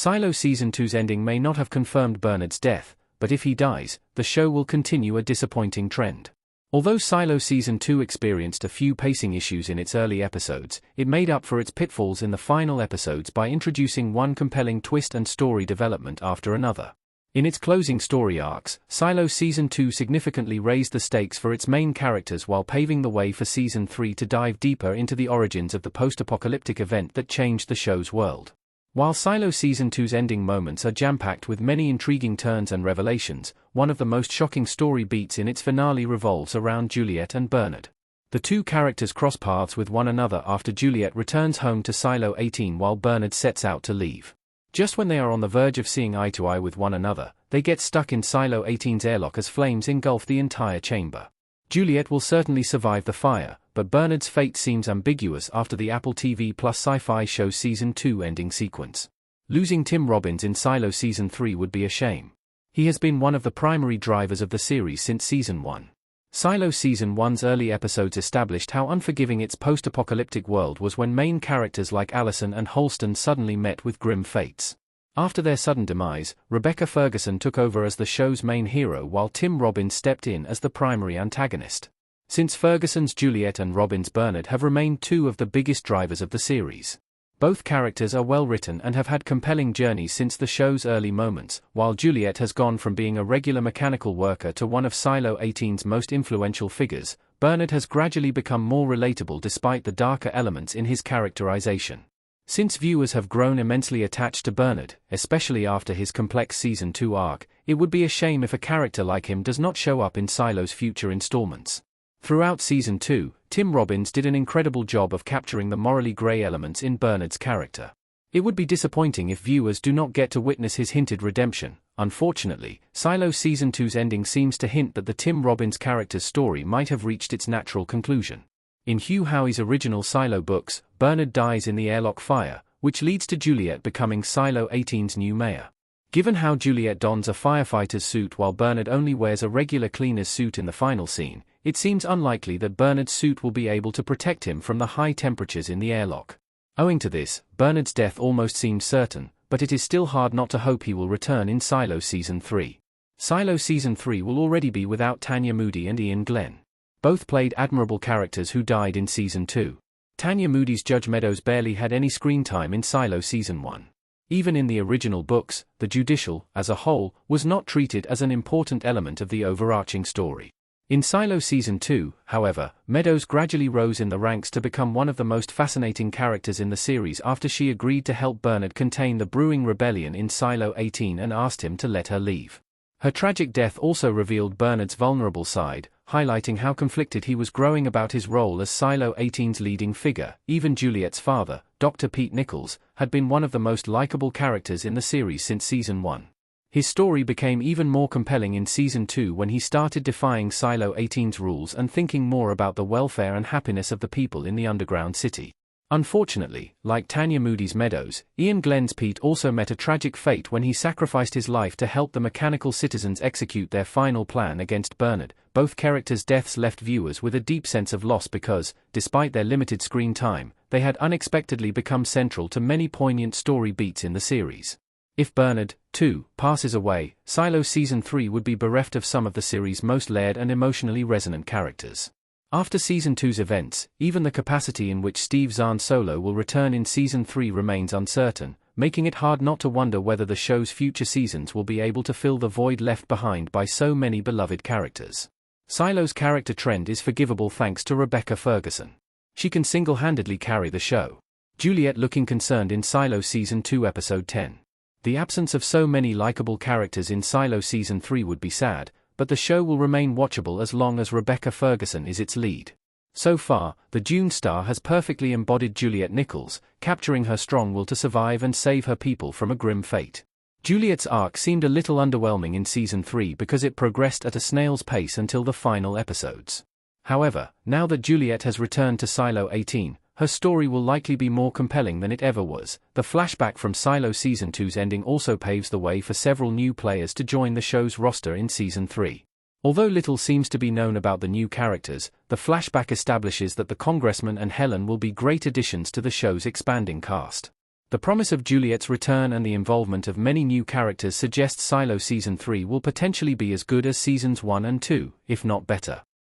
Silo Season 2's ending may not have confirmed Bernard's death, but if he dies, the show will continue a disappointing trend. Although Silo Season 2 experienced a few pacing issues in its early episodes, it made up for its pitfalls in the final episodes by introducing one compelling twist and story development after another. In its closing story arcs, Silo Season 2 significantly raised the stakes for its main characters while paving the way for Season 3 to dive deeper into the origins of the post-apocalyptic event that changed the show's world. While Silo Season 2's ending moments are jam-packed with many intriguing turns and revelations, one of the most shocking story beats in its finale revolves around Juliet and Bernard. The two characters cross paths with one another after Juliet returns home to Silo 18 while Bernard sets out to leave. Just when they are on the verge of seeing eye to eye with one another, they get stuck in Silo 18's airlock as flames engulf the entire chamber. Juliet will certainly survive the fire, but Bernard's fate seems ambiguous after the Apple TV Plus sci-fi show Season 2 ending sequence. Losing Tim Robbins in Silo Season 3 would be a shame. He has been one of the primary drivers of the series since Season 1. Silo Season 1's early episodes established how unforgiving its post-apocalyptic world was when main characters like Allison and Holston suddenly met with grim fates. After their sudden demise, Rebecca Ferguson took over as the show's main hero while Tim Robbins stepped in as the primary antagonist. Since Ferguson's Juliet and Robbins' Bernard have remained two of the biggest drivers of the series. Both characters are well written and have had compelling journeys since the show's early moments, while Juliet has gone from being a regular mechanical worker to one of Silo 18's most influential figures. Bernard has gradually become more relatable despite the darker elements in his characterization. Since viewers have grown immensely attached to Bernard, especially after his complex Season 2 arc, it would be a shame if a character like him does not show up in Silo's future installments. Throughout Season 2, Tim Robbins did an incredible job of capturing the morally grey elements in Bernard's character. It would be disappointing if viewers do not get to witness his hinted redemption. Unfortunately, Silo Season 2's ending seems to hint that the Tim Robbins character's story might have reached its natural conclusion. In Hugh Howey's original Silo books, Bernard dies in the airlock fire, which leads to Juliet becoming Silo 18's new mayor. Given how Juliet dons a firefighter's suit while Bernard only wears a regular cleaner's suit in the final scene, it seems unlikely that Bernard's suit will be able to protect him from the high temperatures in the airlock. Owing to this, Bernard's death almost seems certain, but it is still hard not to hope he will return in Silo Season 3. Silo Season 3 will already be without Tanya Moody and Ian Glenn. Both played admirable characters who died in Season 2. Tanya Moody's Judge Meadows barely had any screen time in Silo Season 1. Even in the original books, the judicial, as a whole, was not treated as an important element of the overarching story. In Silo Season 2, however, Meadows gradually rose in the ranks to become one of the most fascinating characters in the series after she agreed to help Bernard contain the brewing rebellion in Silo 18 and asked him to let her leave. Her tragic death also revealed Bernard's vulnerable side, highlighting how conflicted he was growing about his role as Silo 18's leading figure. Even Juliet's father, Dr. Pete Nichols, had been one of the most likable characters in the series since Season 1. His story became even more compelling in Season 2 when he started defying Silo 18's rules and thinking more about the welfare and happiness of the people in the underground city. Unfortunately, like Tanya Moody's Meadows, Ian Glenn's Pete also met a tragic fate when he sacrificed his life to help the mechanical citizens execute their final plan against Bernard. Both characters' deaths left viewers with a deep sense of loss because, despite their limited screen time, they had unexpectedly become central to many poignant story beats in the series. If Bernard, too, passes away, Silo Season 3 would be bereft of some of the series' most layered and emotionally resonant characters. After Season 2's events, even the capacity in which Steve Zahn Solo will return in Season 3 remains uncertain, making it hard not to wonder whether the show's future seasons will be able to fill the void left behind by so many beloved characters. Silo's character trend is forgivable thanks to Rebecca Ferguson. She can single-handedly carry the show. Juliet looking concerned in Silo Season 2 Episode 10. The absence of so many likable characters in Silo Season 3 would be sad, but the show will remain watchable as long as Rebecca Ferguson is its lead. So far, the Dune star has perfectly embodied Juliet Nichols, capturing her strong will to survive and save her people from a grim fate. Juliet's arc seemed a little underwhelming in Season 3 because it progressed at a snail's pace until the final episodes. However, now that Juliet has returned to Silo 18, her story will likely be more compelling than it ever was. The flashback from Silo Season 2's ending also paves the way for several new players to join the show's roster in Season 3. Although little seems to be known about the new characters, the flashback establishes that the Congressman and Helen will be great additions to the show's expanding cast. The promise of Juliet's return and the involvement of many new characters suggests Silo Season 3 will potentially be as good as Seasons 1 and 2, if not better.